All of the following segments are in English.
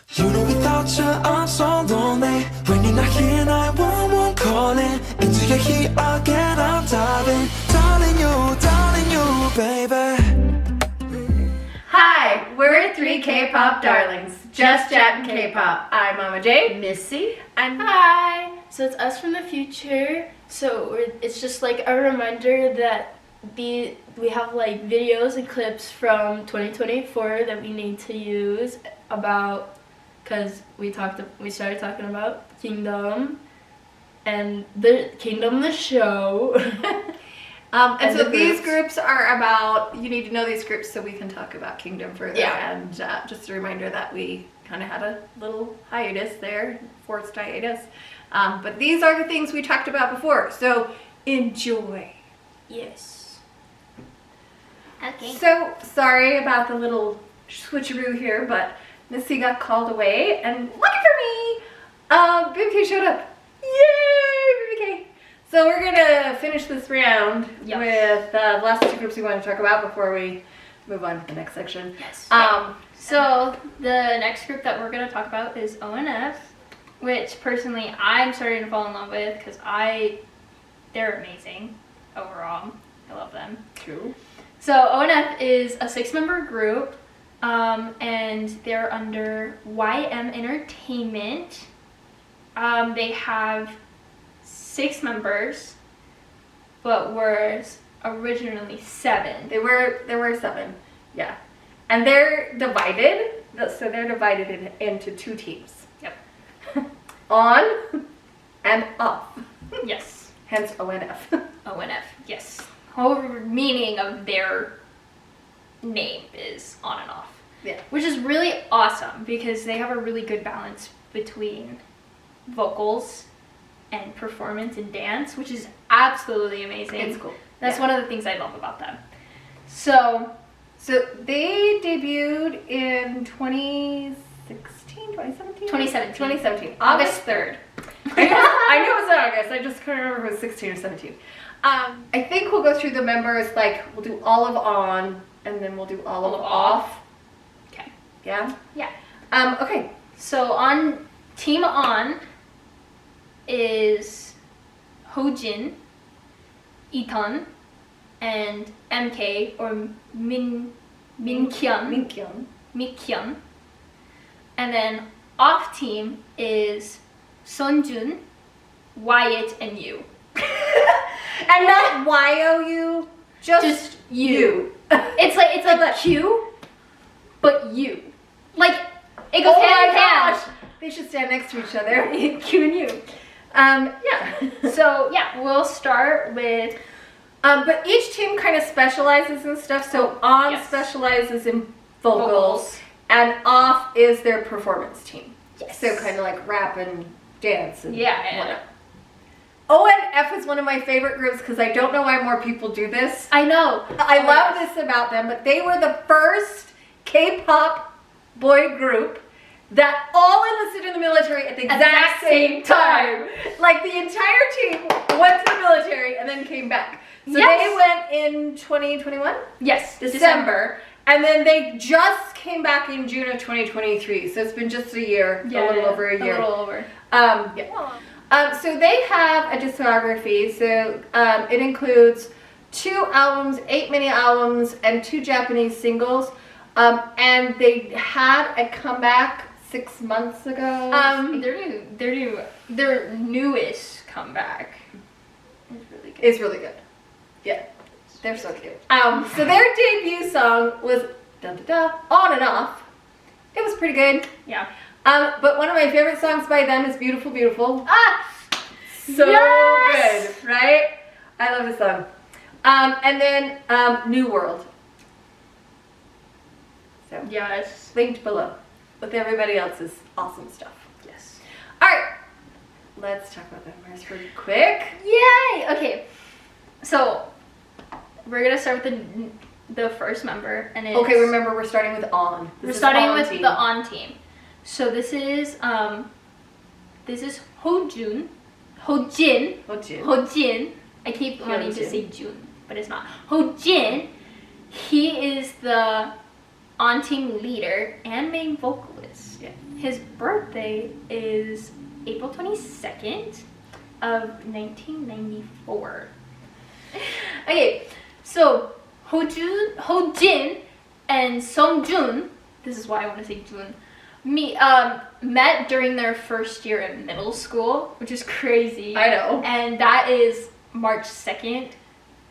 You know without you I'm so lonely. When you're not here 911 calling. Into your heat again I'm diving. Darling you, baby. Hi, we're three K-pop darlings, just chatting K-pop. I'm Mama J, Missy, and hi. So it's us from the future. So it's just like a reminder that we have like videos and clips from 2024 that we need to use about, because we started talking about Kingdom and the show. and so these groups are about, you need to know these groups so we can talk about Kingdom further. Yeah. And just a reminder that we kind of had a little hiatus there, forced hiatus. But these are the things we talked about before, so enjoy. Yes. Okay. So sorry about the little switcheroo here, but Missy got called away, and looking for me, BBK showed up. Yay, BBK! So we're gonna finish this round with the last two groups we want to talk about before we move on to the next section. Yes. So the next group that we're going to talk about is ONF, which personally I'm starting to fall in love with because they're amazing overall. I love them. Cool. So ONF is a 6-member group, and they're under YM Entertainment. They have 6 members, but were originally 7. There were 7, yeah. And they're divided, so they're divided into 2 teams. Yep. On and off. Yes. Hence ONF. ONF, yes. Whole meaning of their name is on and off. Yeah. Which is really awesome because they have a really good balance between vocals and performance and dance, which is absolutely amazing. It's cool. That's one of the things I love about them. So they debuted in 2017, August 3rd. I knew it was August, I just couldn't remember if it was 16 or 17. I think we'll go through the members, like we'll do all of on, and then we'll do all of off. Okay. Yeah? Yeah. Okay. So on Team On is Hojin, E-Tion, and MK or Mikyun. And then off team is Sunjun, Wyatt, and you. And not Y-O-U, just you. It's like Q, but you. Like it goes hand in hand. They should stand next to each other. Q and you. Yeah. So yeah, we'll start with. But each team kind of specializes in stuff. So on specializes in vocals, and off is their performance team. Yes. So kind of like rap and dance and whatnot. ONF is one of my favorite groups because I don't know why more people do this. I know. I love this about them, but they were the first K-pop boy group that all enlisted in the military at the exact same time. Like the entire team went to the military and then came back. So they went in 2021? Yes. December. And then they just came back in June of 2023. So it's been just a year, a little over a year. A little over. So they have a discography. So it includes 2 albums, 8 mini albums, and 2 Japanese singles. And they had a comeback 6 months ago. Their newest comeback is really good. Yeah, they're so cute. So their debut song was Da Da Da, On and Off. It was pretty good. Yeah. But one of my favorite songs by them is Beautiful Beautiful. So yes! good, right? I love this song. And then New World. So yes. Linked below with everybody else's awesome stuff. Yes. All right, let's talk about members real quick. Yay! Okay, so we're gonna start with the first member, and it's, okay. Remember, we're starting with On. We're starting with the On team. So this is Hojin. I keep wanting to say Jun, but it's not. Hojin. He is the on-team leader and main vocalist. Yeah. His birthday is April 22nd of 1994. Okay, so Ho-Jin and Sung-Jun, this is why I want to say Jun, met during their first year in middle school, which is crazy. I know. And that is March 2nd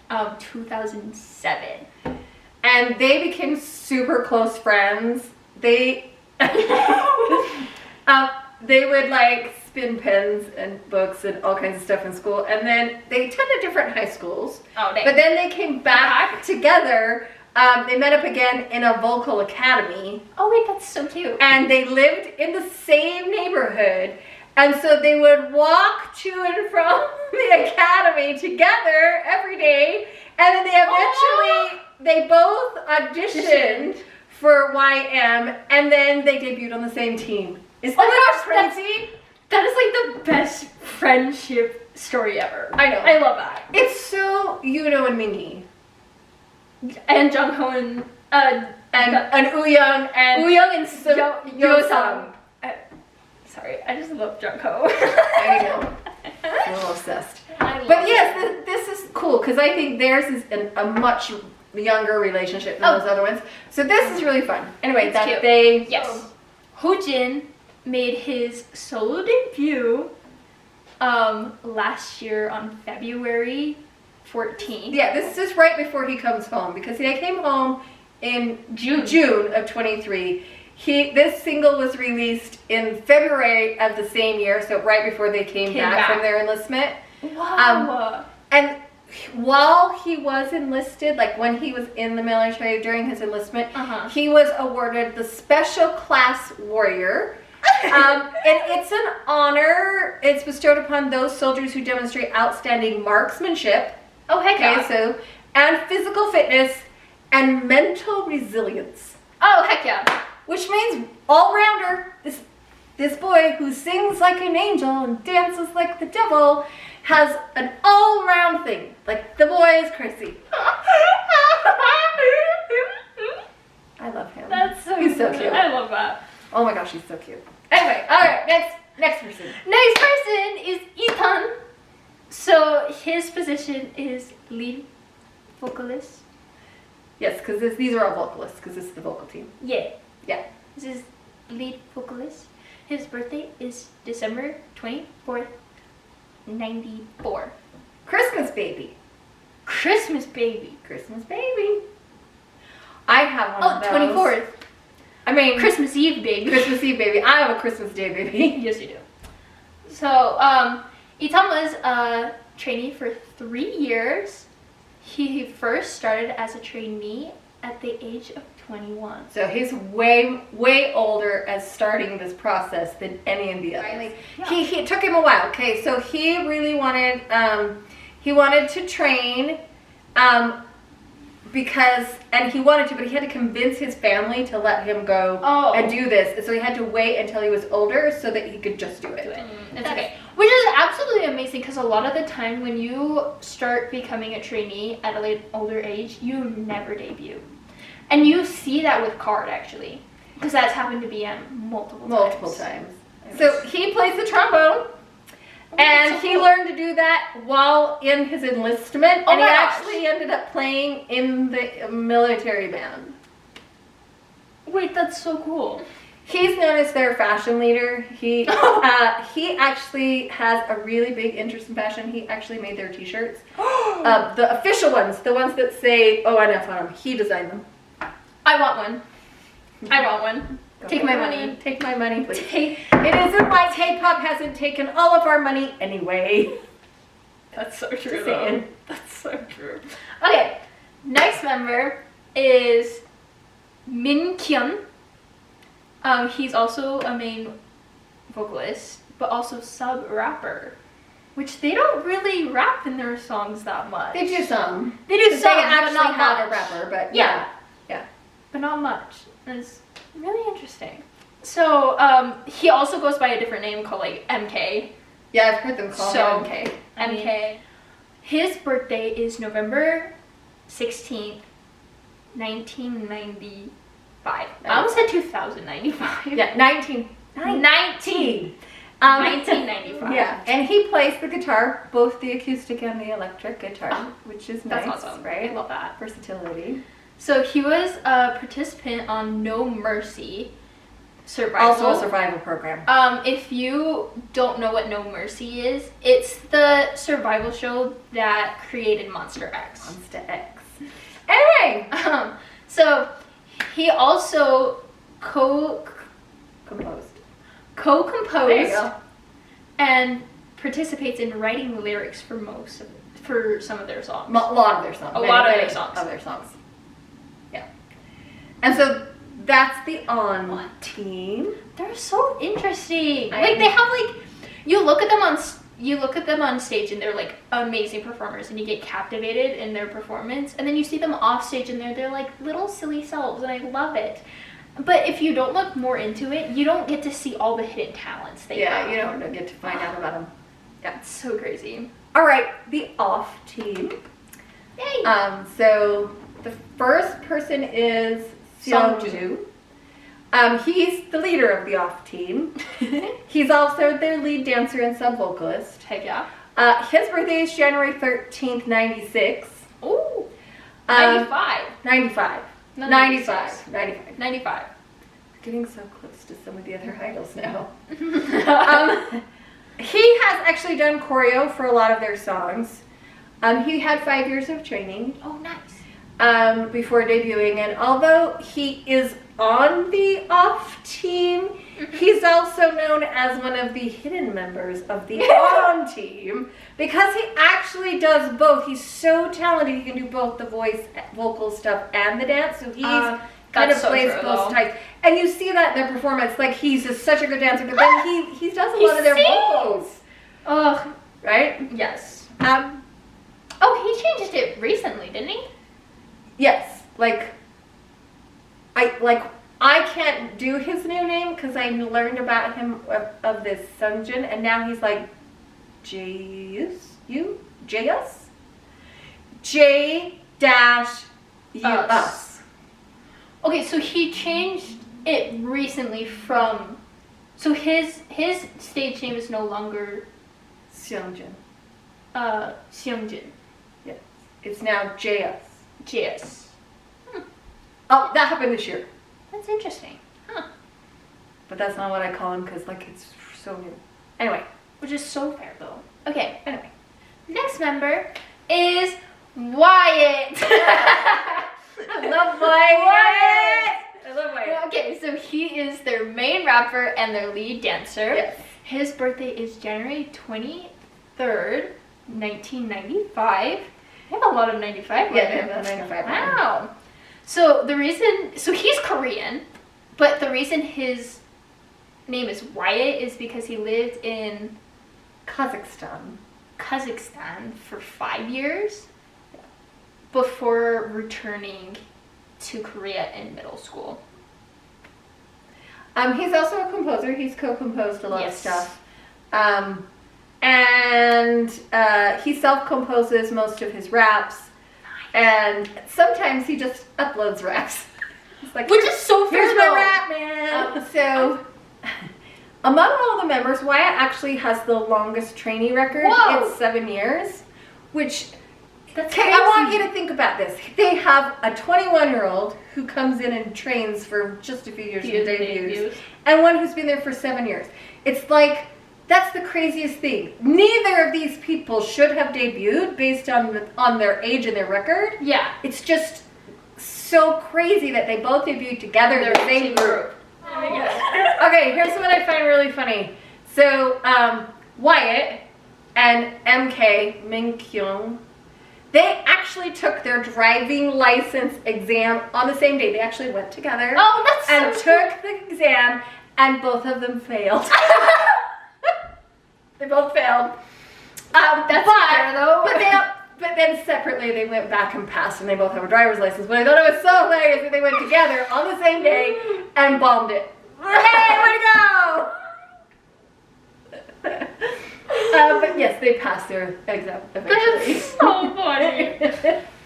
of 2007. And they became super close friends. They they would like spin pens and books and all kinds of stuff in school, and then they attended different high schools. Oh, dang. But then they came back together. They met up again in a vocal academy, Oh wait, that's so cute. and they lived in the same neighborhood. And so they would walk to and from the academy together every day, and then they eventually they both auditioned for YM, and then they debuted on the same team. Isn't that crazy? That is like the best friendship story ever. I know. I love that. It's so Yuno and Mingi. And Jungho and Wooyoung and Wooyoung and Yeosang. Sorry, I just love Jungho. I know. I'm a little obsessed. But yes, this is cool because I think theirs is a much younger relationship than those other ones. So this is really fun. Anyway, It's that cute. they Yes. Ho-Jin made his solo debut last year on February 14th. Yeah, this is right before he comes home because he came home in June of 23. This single was released in February of the same year, so right before they came back from their enlistment. Wow. And while he was enlisted, like when he was in the military during his enlistment, he was awarded the Special Class Warrior. And it's an honor. It's bestowed upon those soldiers who demonstrate outstanding marksmanship. Oh, heck yeah. So, and physical fitness and mental resilience. Oh, heck yeah. Which means all-rounder. This boy who sings like an angel and dances like the devil has an all-round thing. Like, the boy is crazy. I love him. That's so He's so cute. cute. I love that. Oh my gosh, he's so cute. Anyway, all right, next person. Next person is E-Tion. So his position is lead vocalist. Yes, because these are all vocalists, because this is the vocal team. Yeah. Yeah. This is lead vocalist. His birthday is December 24th, 94. Christmas baby. Christmas baby. Christmas baby. I have one of those. 24th. I mean, Christmas Eve baby. Christmas Eve baby. I have a Christmas Day baby. Yes, you do. So, E-Tion was a trainee for 3 years. He first started as a trainee at the age of 21. So he's way older as starting this process than any of the others. Right. Yeah. He took him a while. Okay, so he really wanted to train because he wanted to, but he had to convince his family to let him go and do this. And so he had to wait until he was older so that he could just do it. It's okay. Which is absolutely amazing because a lot of the time when you start becoming a trainee at a older age, you never debut. And you see that with Card actually, because that's happened to be multiple times. So he plays the trombone, and he learned to do that while in his enlistment, and he actually ended up playing in the military band. Wait, that's so cool. He's known as their fashion leader. He actually has a really big interest in fashion. He actually made their t-shirts. The official ones, the ones that say ONF on them, he designed them. I want one. I want one. Take my money. Take my money, please. It isn't like K-pop hasn't taken all of our money anyway. That's so true, though. That's so true. Okay, next member is Min-Kyun. He's also a main vocalist, but also sub-rapper. Which they don't really rap in their songs that much. They do some. They do some, They actually but not have much. a rapper, but Yeah. Yeah. But not much. And it's really interesting. So, he also goes by a different name called like MK. Yeah, I've heard them call him MK. MK. His birthday is November 16th, 1994. I almost said 2095. Yeah, 1995. Yeah, and he plays the guitar, both the acoustic and the electric guitar, which is nice, That's awesome. right? I love that. Versatility. So he was a participant on No Mercy Survival. Also a survival program. If you don't know what No Mercy is, it's the survival show that created Monster X. Monster X. Anyway, So he also composed. co-composed There you go. and participates in writing the lyrics for some of their songs. A lot of their songs. A lot of their songs. Yeah. And so that's the On team. They're so interesting. I Like they know. have like you look at them on stage and they're like amazing performers and you get captivated in their performance, and then you see them off stage and they're like little silly selves, and I love it. But if you don't look more into it, you don't get to see all the hidden talents they have. Yeah, you don't get to find out about them. Yeah. It's so crazy. All right, the Off team. Yay! So the first person is Seongju. He's the leader of the Off team. He's also their lead dancer and sub-vocalist. Heck yeah. His birthday is January 13th, 96. Ooh. 95. 95. 95. 95. Getting so close to some of the other idols now. He has actually done choreo for a lot of their songs. He had 5 years of training Oh, nice. before debuting, and although he is on the Off team, he's also known as one of the hidden members of the On team because he actually does both. He's so talented; he can do both the vocal stuff and the dance. So he's kind of so plays true, both though. types, and you see that in their performance. Like he's just such a good dancer, but then he does a lot of their vocals, Ugh. right? Yes. Oh, he changed it recently, didn't he? Yes, I can't do his new name because I learned about him of this Sungjin, and now he's like J-U-S? J-U-S. Okay, so he changed it recently from. So his stage name is no longer Seongjin. Seongjin. Yes. It's now J-S. JS. Oh, that happened this year. That's interesting. Huh. But that's not what I call him because it's so new. Anyway. Which is so fair though. Okay. Anyway. Next member is Wyatt. I love Wyatt. I love Wyatt. Okay, so he is their main rapper and their lead dancer. Yes. His birthday is January 23rd, 1995. They have a lot of 95. Yeah, they have a 95. Wow. So he's Korean, but the reason his name is Wyatt is because he lived in Kazakhstan for 5 years before returning to Korea in middle school. He's also a composer. He's co-composed a lot of Yes. stuff. And he self-composes most of his raps. And sometimes he just uploads raps. It's like, Which is so fair here's my though. rap, man. So, among all the members, Wyatt actually has the longest trainee record. Whoa. It's 7 years, which... That's Okay, I want you to think about this. They have a 21-year-old who comes in and trains for just a few years and debuts, and one who's been there for 7 years. It's like, that's the craziest thing. Neither of these people should have debuted based on their age and their record. Yeah. It's just so crazy that they both debuted together in the same group. Okay, here's what I find really funny. So, Wyatt and MK, Min Kyung, they actually took their driving license exam on the same day. They actually went together and took the exam, and both of them failed. They both failed. That's fair though. But then separately they went back and passed, and they both have a driver's license. But I thought it was so hilarious that they went together on the same day and bombed it. Hey, way to go! But yes, they passed their exam eventually. That's so funny.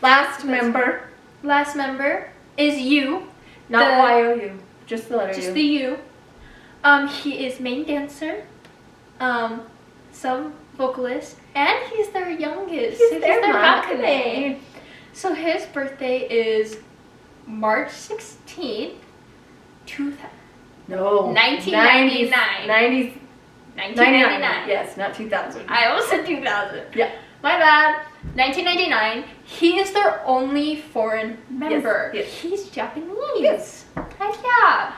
Last member Last member is you. Not Y-O-U. Just the letter U. Just the U. He is main dancer, some vocalist, and he's their youngest. He's So their maknae. maknae. So his birthday is March 16th, 2000. No. 1999. 1999. Yes, not 2000. I almost said 2000. Yeah. My bad. 1999. He is their only foreign member. yes. He's Japanese. Yes. Heck yeah.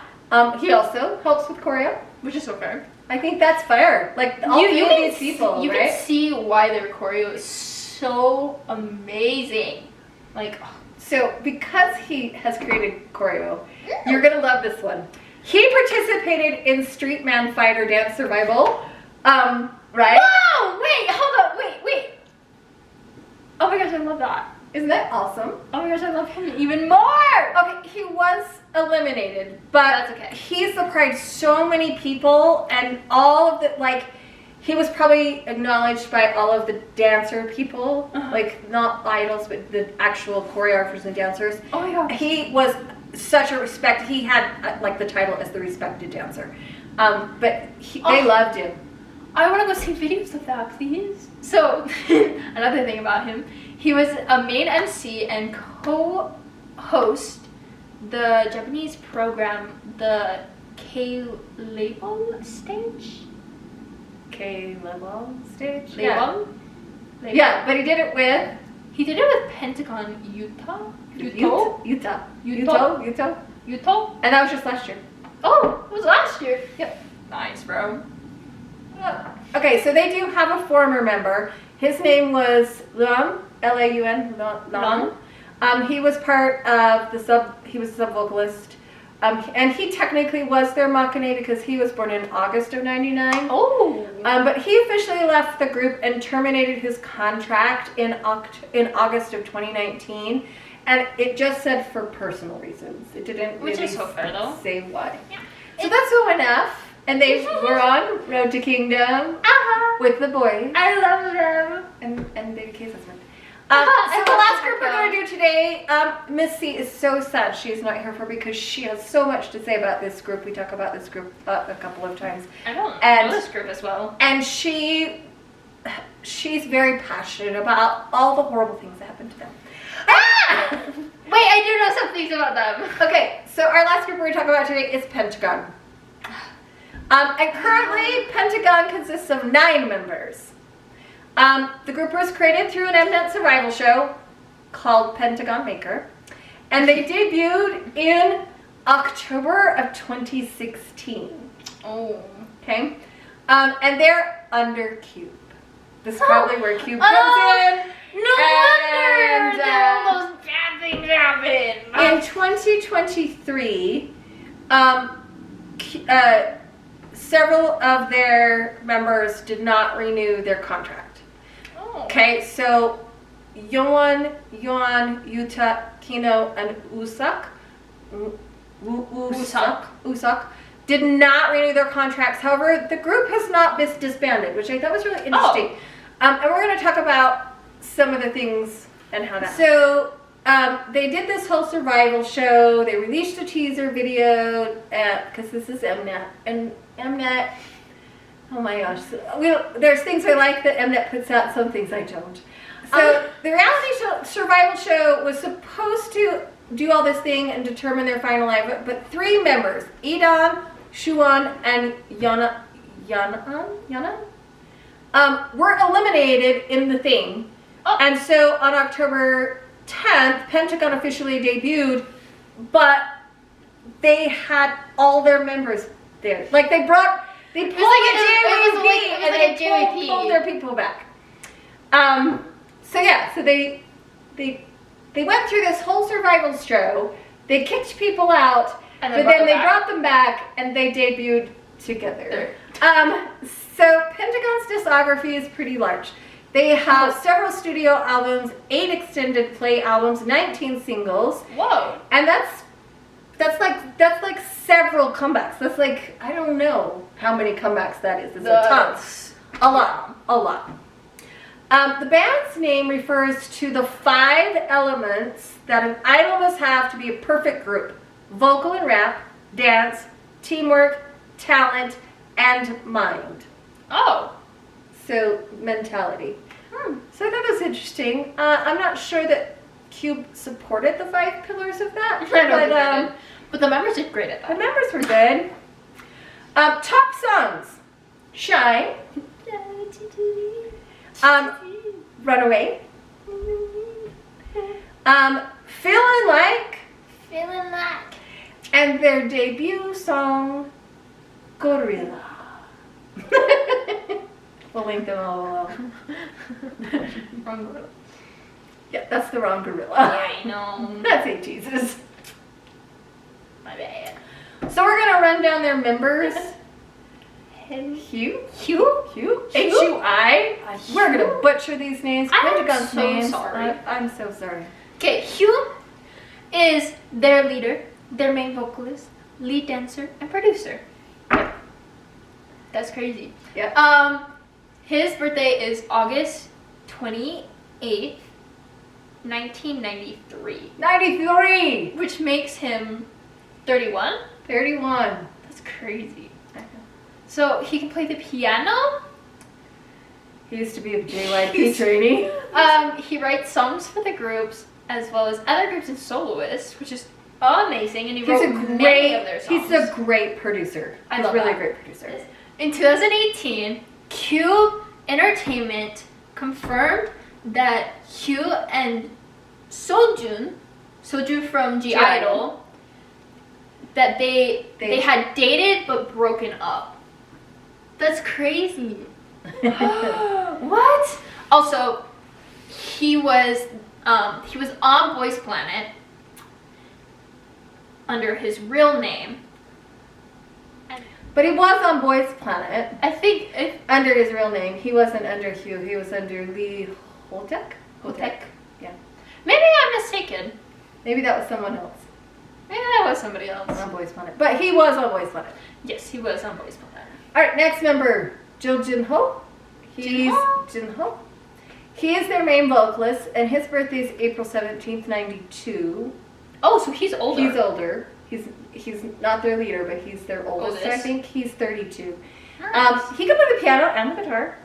He also helps with choreo. Which is so fair. I think that's fair. Like all three of these people, You right? can see why their choreo is so amazing. Like, So because he has created choreo, you're gonna love this one. He participated in Street Man Fighter Dance Survival. Right? wow! Wait, hold up, wait. Oh my gosh, I love that. Isn't that awesome? Oh my gosh, I love him even more. Okay, he was eliminated, but That's okay. he surprised so many people, and all of the he was probably acknowledged by all of the dancer people, like not idols, but the actual choreographers and dancers. Oh my gosh. He was such a respect. He had the title as the respected dancer, but they loved him. I want to go see videos of that, please. So, another thing about him, he was a main MC and co-host the Japanese program, the K-Label stage? K-level stage. Label? Yeah, but he did it with He did it with Pentagon Utah? Utah. And that was just last year. Oh, it was last year. Yep. Nice, bro. Okay, so they do have a former member. His name was Luan, L-A-U-N, Luan. He was part of he was a sub-vocalist. And he technically was their maknae because he was born in August of 99. Oh. But he officially left the group and terminated his contract in August of 2019. And it just said for personal reasons. It didn't Which really is so fair, though. say why. Yeah. So that's ONF. And they were on Road to Kingdom with the boys. I love them. And Baby K's husband. I So the love last them, group we're going to do today, Miss C is so sad she's not here because she has so much to say about this group. We talk about this group a couple of times. I don't And- know this group as well. And she's very passionate about all the horrible things that happened to them. Wait, I do know some things about them. Okay, so our last group we're going to talk about today is Pentagon. And currently, Pentagon consists of 9 members. The group was created through an Mnet survival show called Pentagon Maker. And they debuted in October of 2016. Oh. Okay? And they're under Cube. This is probably where Cube comes in. No wonder all those bad things happen. In 2023, several of their members did not renew their contract. Oh. Okay, so Yoan, Yuta, Kino, and Usak did not renew their contracts. However, the group has not been disbanded, which I thought was really interesting. And we're going to talk about some of the things and how that. So they did this whole survival show. They released a teaser video because this is Mnet, and Mnet. Oh my gosh! There's things I like that Mnet puts out. Some things I don't. So the reality survival show was supposed to do all this thing and determine their final life, but 3 members, E-Tion, Shuan, and Yana, were eliminated in the thing. And so on October 10th, Pentagon officially debuted, but they had all their members there. Like they pulled It was like a JYP. pulled their people back. So yeah, so they went through this whole survival show. They kicked people out, And but then they brought them back and they debuted together. So Pentagon's discography is pretty large. They have several studio albums, 8 extended play albums, 19 singles. Whoa. And that's like several comebacks. That's like, I don't know how many comebacks that is. It's a ton. A lot. The band's name refers to the 5 elements that an idol must have to be a perfect group. vocal and rap, dance, teamwork, talent, and mind. Oh. So mentality. So I thought that was interesting. I'm not sure that Cube supported the 5 pillars of that. I don't think they did. But the members did great at The that. members were good. Top songs. Shine. Runaway. Feeling Like. Feeling like. And their debut song, Gorilla. We'll link them all below. Wrong gorilla. Yeah, that's the wrong gorilla. Yeah, I know. That's A Jesus. My bad. So we're gonna run down their members. Hugh? H-U-I. We're gonna butcher these names. I'm Pentagon's so names. sorry. I'm so sorry. Okay, Hugh is their leader, their main vocalist, lead dancer, and producer. Yeah. That's crazy. Yeah. His birthday is August 28th, 1993, 93. which makes him 31. 31. That's crazy. So he can play the piano. He used to be a JYP trainee. He writes songs for the groups as well as other groups and soloists, which is amazing. And he wrote many of their songs. He's a great producer. I He's love really that. a great producer. In 2018, Cube Entertainment confirmed that Hugh and Sojun from G Idol, that they had dated but broken up. That's crazy. What? Also, he was on Boys Planet under his real name. But he was on Boys Planet I think under his real name. He wasn't under Hugh. He was under Lee Holtek. Hotek. Yeah. Maybe I'm mistaken. Maybe that was someone else Maybe that was somebody else. on Boys Planet. But he was on Boys Planet. Yes, he was on Boys Planet. All right, next member, Jo Jin-ho. Jin-ho. Jin-ho. He is their main vocalist, and his birthday is April 17th, 92. Oh, so he's older. He's older. He's not their leader, but he's their oldest. I Oldest. think he's 32. Nice. He can play the piano and the guitar.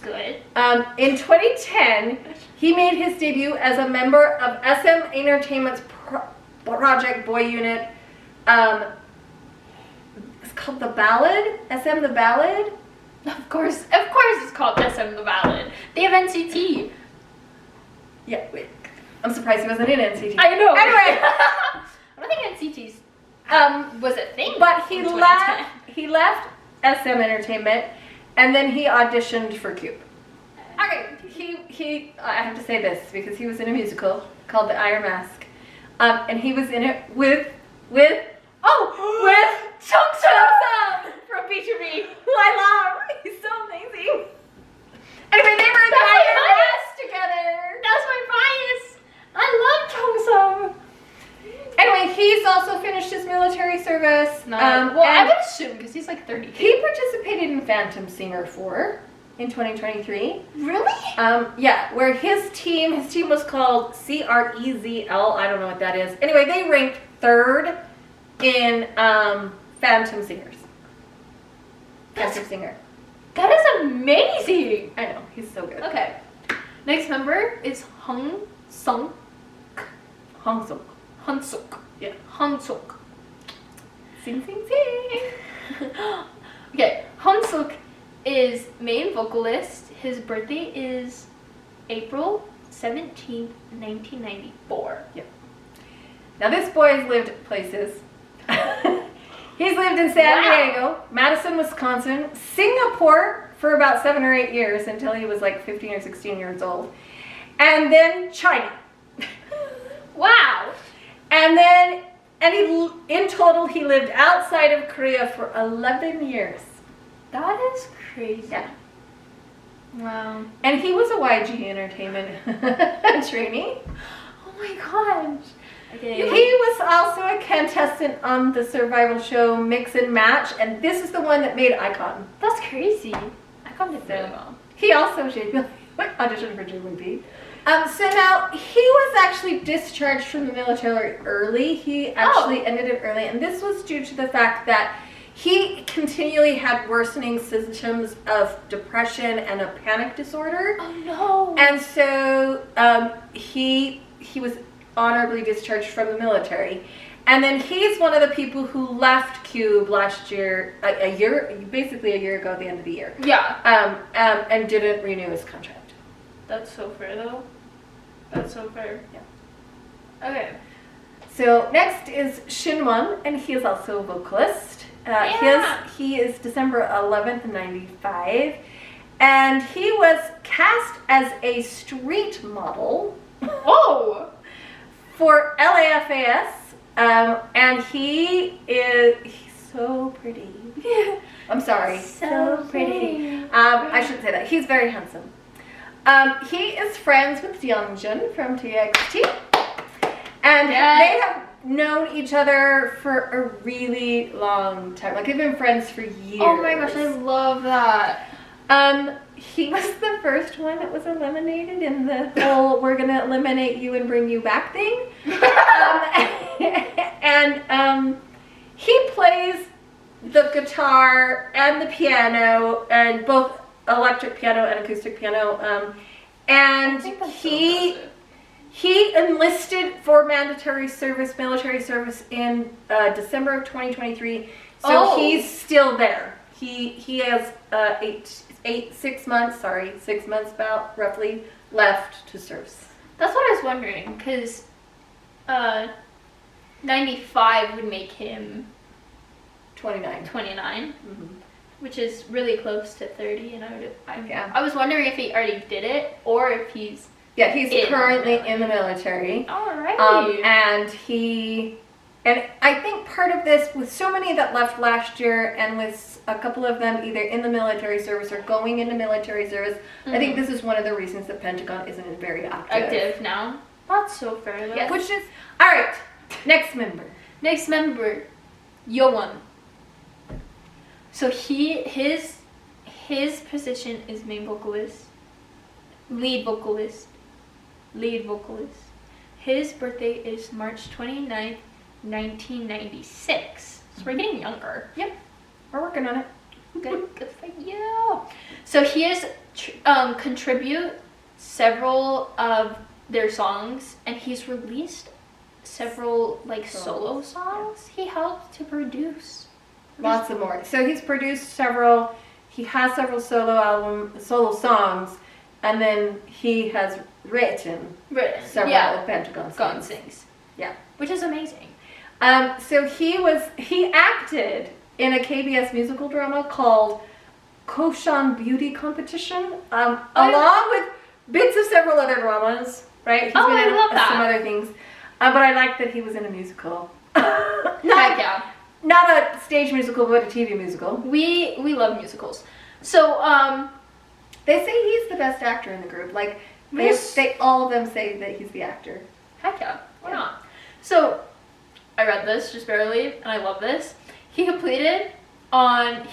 Good. In 2010, he made his debut as a member of SM Entertainment's project boy unit. It's called The Ballad. SM The Ballad. Of course it's called SM The Ballad. They have NCT. Yeah, wait. I'm surprised he wasn't in NCT. I know. Anyway. I don't think NCT's was a thing. But he in 2010. left SM Entertainment, and then he auditioned for Cube. Okay, he I have to say this because he was in a musical called The Iron Mask, and he was in it with Chung-sung from B2B, who I love. He's so amazing. Anyway, they were in The Iron Mask together. That's my bias. I love Chung-sung. Anyway, he's also finished his military service. Well, I would assume because he's like 30. He participated in Phantom Singer 4 in 2023. Really? Yeah, where his team was called CREZL. I don't know what that is. Anyway, they ranked 3rd in Phantom Singers. Phantom Singer. That is amazing. I know, he's so good. Okay. Next member is Hong-sung. Hong-sung. Hansuk. Yeah. Hansuk. Sing, sing, sing. Okay, Hansuk is main vocalist. His birthday is April 17th, 1994. Yep. Now this boy's lived places. He's lived in San Diego, Madison, Wisconsin, Singapore for about 7 or 8 years until he was like 15 or 16 years old. And then China. Wow. And then, in total, he lived outside of Korea for 11 years. That is crazy. Yeah. Wow. And he was a YG Entertainment trainee. Oh my gosh. Okay. He was also a contestant on the survival show Mix and Match, and this is the one that made Icon. That's crazy. I can't do very well. He also auditioned for JYP. So now he was actually discharged from the military early. He actually ended it early, and this was due to the fact that he continually had worsening symptoms of depression and a panic disorder. Oh no! And so he was honorably discharged from the military. And then he's one of the people who left Cube last year, basically a year ago at the end of the year. Yeah. And didn't renew his contract. That's so fair, though. That's so fair. Yeah. Okay. So next is Shinwon, and he is also a vocalist. He is December 11th, 95. And he was cast as a street model. Oh! For LAFAS. And he's so pretty. I'm sorry. So pretty. I shouldn't say that. He's very handsome. He is friends with Youngjun from TXT. And they have known each other for a really long time. Like, they've been friends for years. Oh my gosh, I love that. He was the first one that was eliminated in the whole "we're gonna eliminate you and bring you back" thing. And he plays the guitar and the piano, and both electric piano and acoustic piano. And he enlisted for military service in December of 2023. So he's still there. He has 6 months about roughly left to serve. That's what I was wondering, because 95 would make him 29. Mm-hmm. Which is really close to 30, and Yeah. I was wondering if he already did it or if he's currently in the military. Alright. And I think part of this, with so many that left last year, and with a couple of them either in the military service or going into military service, I think this is one of the reasons that Pentagon isn't very active now. That's so fair, though. Yes. Which is all right. Next member, Yoon. So his position is main vocalist, lead vocalist. His birthday is March 29th, 1996. So we're getting younger. Yep, we're working on it. Good for you. So he has contribute several of their songs, and he's released several solo songs. He helped to produce. Lots of more. So he's produced several. He has several solo songs, and then he has written several of Pentagon songs. Yeah, which is amazing. So he acted in a KBS musical drama called Koshan Beauty Competition, along with bits of several other dramas. Right? He's been in some other things, but I like that he was in a musical. Not a stage musical, but a TV musical. We love musicals. So they say he's the best actor in the group. Like they all of them say that he's the actor. Heck yeah, why not? So I read this just barely, and I love this. He competed on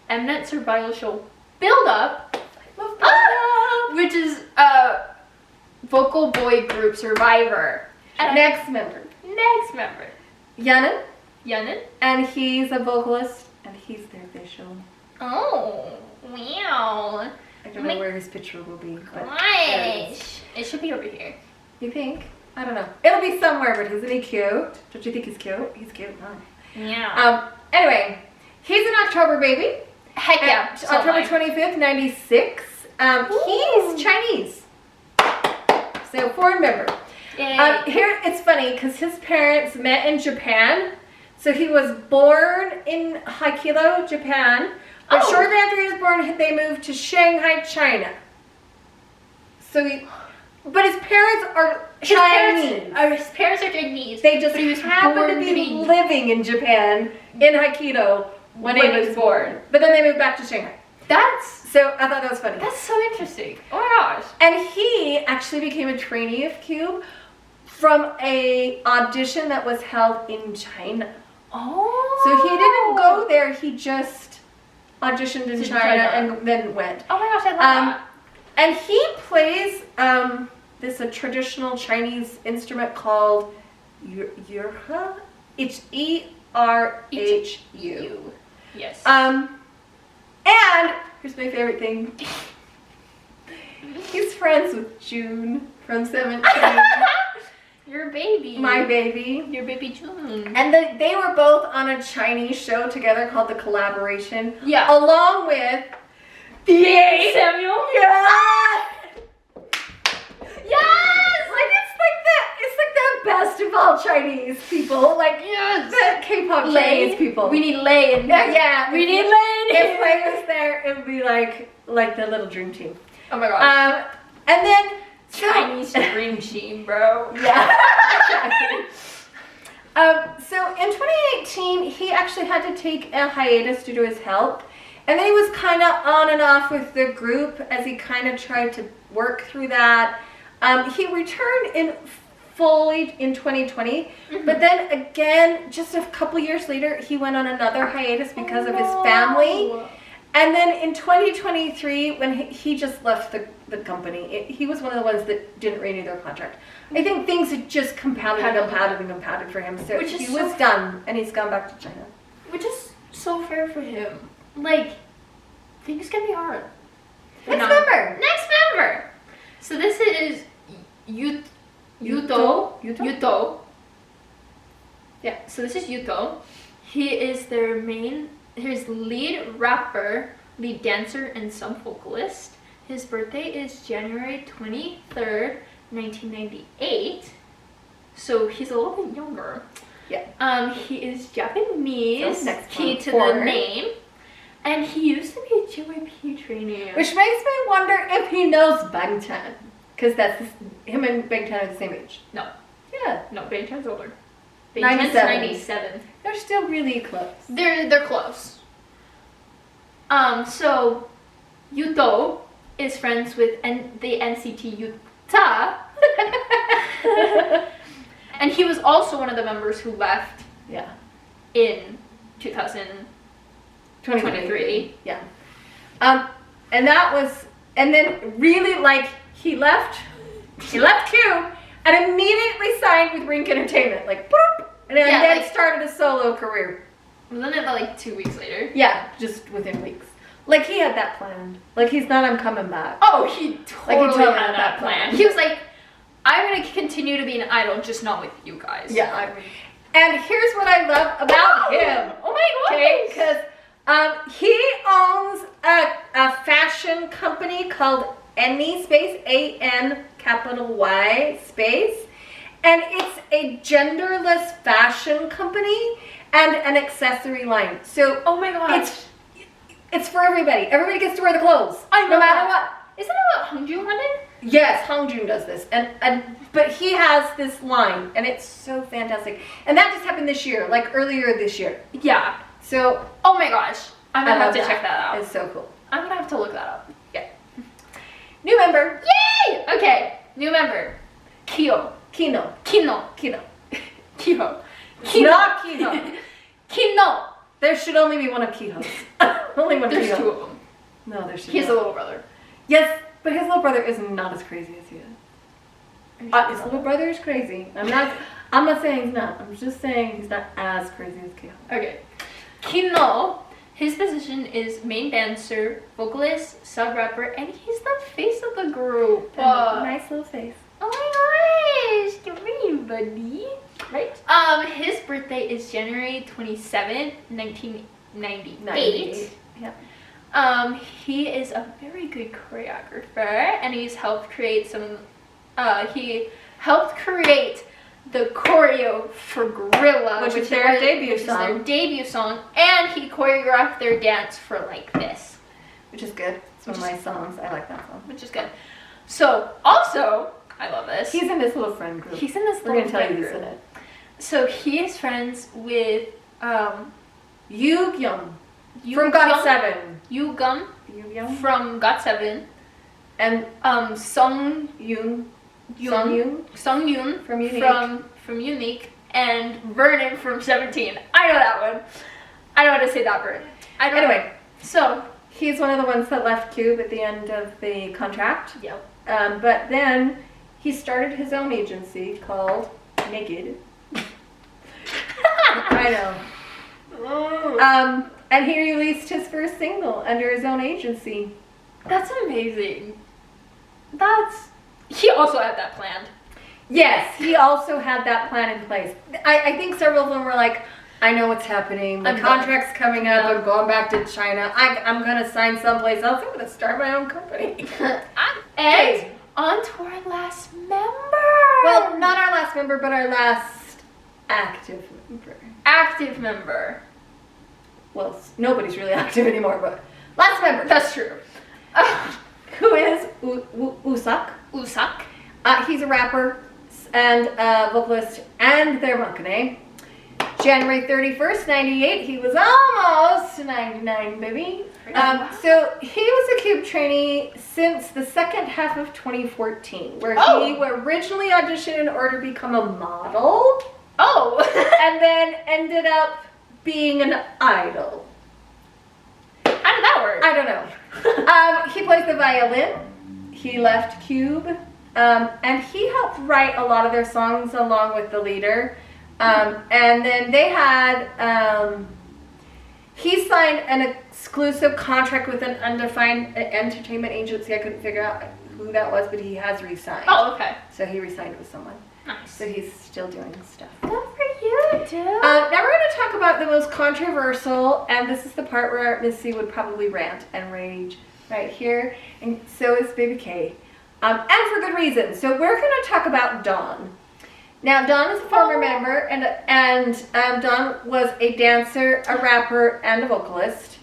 Mnet Survival Show Build Up, which is vocal boy group Survivor. Next member. Yeonan. And he's a vocalist, and he's their official. Oh, wow. I don't know where his picture will be, but gosh. It should be over here. You think? I don't know. It'll be somewhere, but isn't he cute? Don't you think he's cute? He's cute, huh? Yeah. Anyway, he's an October baby. Heck yeah. October 25th, 96. He's Chinese. So, foreign member. Here, it's funny, because his parents met in Japan. So, he was born in Hokkaido, Japan. But shortly after he was born, they moved to Shanghai, China. So, but his parents are Chinese. His parents are Chinese. They just happened to be living in Japan, in Hokkaido, when he was born. But then they moved back to Shanghai. So I thought that was funny. That's so interesting. Oh my gosh. And he actually became a trainee of Cube from a audition that was held in China. Oh. So he didn't go there. He just auditioned in To China China. and then went. Oh my gosh, I love that. And he plays this a traditional Chinese instrument called yurha. It's ERHU. Yes. And here's my favorite thing. He's friends with June from 17. Your baby. My baby. Your baby June. And they were both on a Chinese show together called The Collaboration. Yeah. Along with the Samuel. Yeah! Yes! Like it's like the best of all Chinese people. Like Yes. the K-pop Lei. Chinese people. We need Lei in Yeah, here. yeah. We need Lei in If here. Lei was there, it would be like the little dream team. Oh my gosh. And then Chinese dream team, bro. Yeah. So in 2018, he actually had to take a hiatus due to his health. And then he was kind of on and off with the group as he kind of tried to work through that. He returned fully in 2020. But then again, just a couple years later, he went on another hiatus because of his family. And then in 2023, when he just left the company, he was one of the ones that didn't renew their contract. I think things had just compounded for him. So Which is he was done, and he's gone back to China. Which is so fair for him. Like, things can be hard. Next member. Next member. So this is Yuto. Yeah, so this is Yuto. He is his lead rapper, lead dancer, and some vocalist. His birthday is January 23rd, 1998. So he's a little bit younger. Yeah. He is Japanese, So next key one, to four. the name. And he used to be a JYP trainee. Which makes me wonder if he knows Bangtan. Because him and Bangtan are the same age. No. Yeah. No, Bangtan's older. Bangtan's 97. 97. They're still really close. They're close. So Yuto is friends with the NCT Yuta. And he was also one of the members who left Yeah. in 2023. Yeah. And then really like he left Q and immediately signed with Rink Entertainment, like boop, and then started a solo career. Wasn't it like 2 weeks later? Yeah, just within weeks. Like he had that planned. Like he's not, I'm coming back. Oh, he totally had that that plan. plan. He was like, I'm gonna continue to be an idol, just not with you guys. Yeah. And here's what I love about him. Oh my gosh. Okay, because he owns a fashion company called Any Space, A-N capital Y space. And it's a genderless fashion company and an accessory line. So Oh my gosh. it's for everybody. Everybody gets to wear the clothes. I no love matter that. what. Isn't that what Hongjoong did? Yes, Hongjoong does this, but he has this line, and it's so fantastic. And that just happened this year, like earlier this year. Yeah. So Oh my gosh. I'm I gonna have love to check that out. It's so cool. I'm gonna have to look that up. Yeah. New member, Yay! Okay. New member. Kyo. Kino. Kino. Kino. Kyo. Not Kino. Kino. There should only be one of Kiho's. Only one There's Kiho. two of them. No, there should. He has a not. little brother. Yes, but his little brother is not as crazy as he is. His little brother is crazy. I'm not saying he's not. I'm just saying he's not as crazy as Kiho. Okay. Kino, his position is main dancer, vocalist, sub-rapper, and he's the face of the group. Nice little face. Oh my gosh, come here, buddy. Right? His birthday is January 27th, 1998. 98. Yeah. He is a very good choreographer, and he's helped create he helped create the choreo for Gorilla, Which is their debut which is their debut song, and he choreographed their dance for like this, Which is good. It's one of my songs. I like that song. which is good. So also, I love this. He's in this little friend group. He's in this We're little gonna tell friend you this group. in it. So he is friends with Yu-Young Yu from GOT7. Yu-Gum Yu-Young from GOT7, and Sung Yoon Yoon from Unique. from Unique, and Vernon from 17. I know that one. I know how to say that word. Anyway, So, he's one of the ones that left Cube at the end of the contract. yep. But then he started his own agency called Naked. I know. And he released his first single under his own agency. That's amazing. He also had that planned. Yes, he also had that plan in place. I think several of them were like, I know what's happening. My contract's coming up. I'm going back to China. I'm going to sign someplace else. I'm going to start my own company. And on to our last member. Well, not our last member, but our last active member. Active member. Well, nobody's really active anymore, but last member. That's true. Who is Usak. Usak. He's a rapper and vocalist and their maknae. January 31st, 98. He was almost 99, baby. So he was a Cube trainee since the second half of 2014, where he originally auditioned in order to become a model. Oh. And then ended up being an idol. How did that work? I don't know. He plays the violin. He left Cube. And he helped write a lot of their songs along with the leader. And then they had, he signed an exclusive contract with an undefined entertainment agency. I couldn't figure out who that was, but he has re-signed. Oh, okay. So he re-signed with someone. Nice. So he's still doing stuff. Good for you, dude. Now we're going to talk about the most controversial, and this is the part where Missy would probably rant and rage right here, and so is Baby K. And for good reason. So we're going to talk about Dawn. Now, Dawn is a former member, and Dawn was a dancer, a rapper, and a vocalist.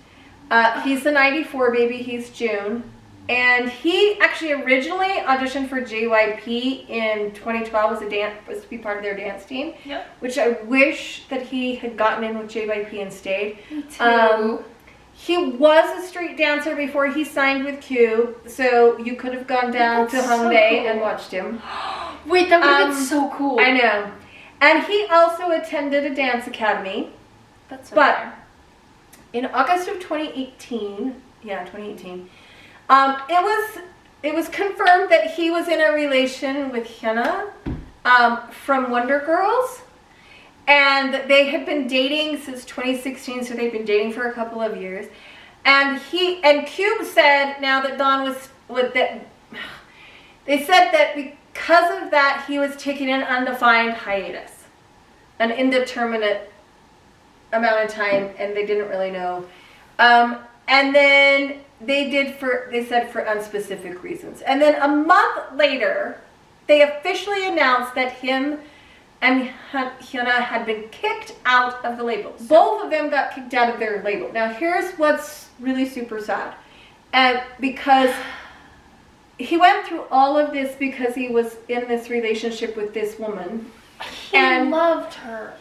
He's the 94 baby. He's June. And he actually originally auditioned for JYP in 2012 was to be part of their dance team. Yep. Which I wish that he had gotten in with JYP and stayed. Me too. He was a street dancer before he signed with Q, so you could have gone down to Hongdae and watched him. Wait, that would have been so cool. I know. And he also attended a dance academy. That's so But fair. in August of 2018, it was confirmed that he was in a relation with Hyuna from Wonder Girls. And they had been dating since 2016, so they've been dating for a couple of years. And Cube said now that Dawn was with that, they said that because of that he was taking an undefined hiatus, an indeterminate amount of time, and they didn't really know. And then they said for unspecific reasons. And then a month later, they officially announced that him and Hyuna had been kicked out of the label. Both of them got kicked out of their label. Now here's what's really super sad. Because he went through all of this because he was in this relationship with this woman. He loved her.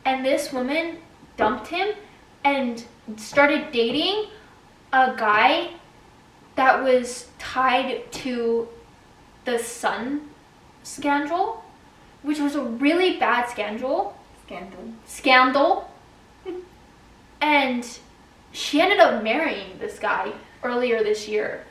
And this woman dumped him and started dating a guy that was tied to the Sun scandal, which was a really bad scandal. And she ended up marrying this guy earlier this year.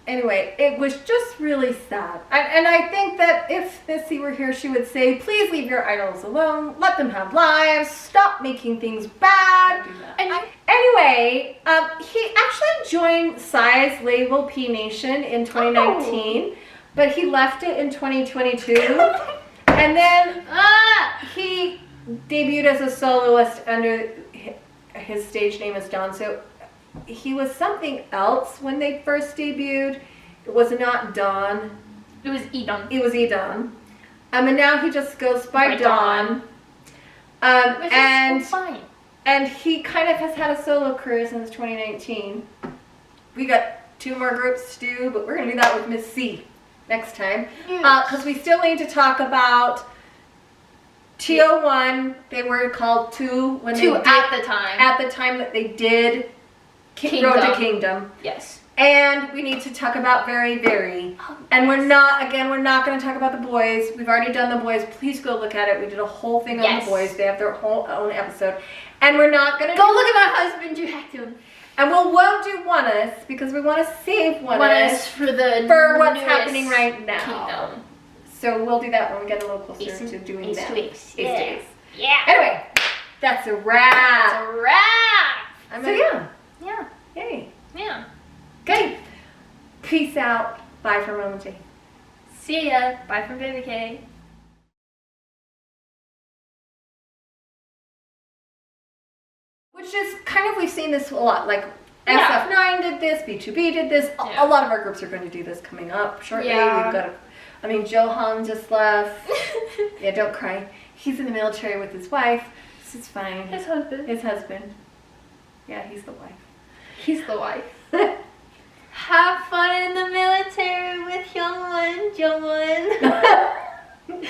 Anyway, it was just really sad. And I think that if Missy were here, she would say, please leave your idols alone. Let them have lives. Stop making things bad. Anyway, he actually joined Psy's label P Nation in 2019, but he left it in 2022. And then he debuted as a soloist under his stage name as Dawn. So he was something else when they first debuted. It was not Dawn. It was E-Tion. It was E-Tion. And now he just goes by Dawn. Which is so fine. And he kind of has had a solo career since 2019. We got 2 more groups to do, but we're going to do that with Miss C next time. Because we still need to talk about TO1. They were called 2 when they did, at the time. At the time that they did Road to Kingdom. Yes. And we need to talk about Very, Very. And we're not going to talk about the boys. We've already done the boys. Please go look at it. We did a whole thing on the boys. They have their whole own episode. And we're not going to go look at my husband, you hacked him. And we won't do one-us because we want to save one-us for what's newest happening right now. kingdom. So we'll do that when we get a little closer to doing that. Weeks. Ace days. Yeah. Anyway, that's a wrap. That's a wrap. So yeah. Yeah. Yay. Yeah. Okay. Peace out. Bye from Mama J. See ya. Bye from Baby K. Which is kind of, we've seen this a lot. Like Yeah. SF9 did this, B2B did this. Yeah. A lot of our groups are going to do this coming up shortly. Yeah. We've got, I mean, Johan just left. Yeah, don't cry. He's in the military with his wife. This is fine. His husband. His husband. Yeah, he's the wife. He's the wife. Have fun in the military with Jungwon. Not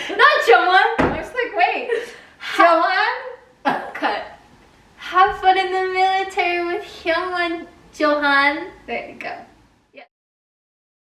Jungwon. I was like, wait. Johan? Cut. Have fun in the military with Johan. There you go.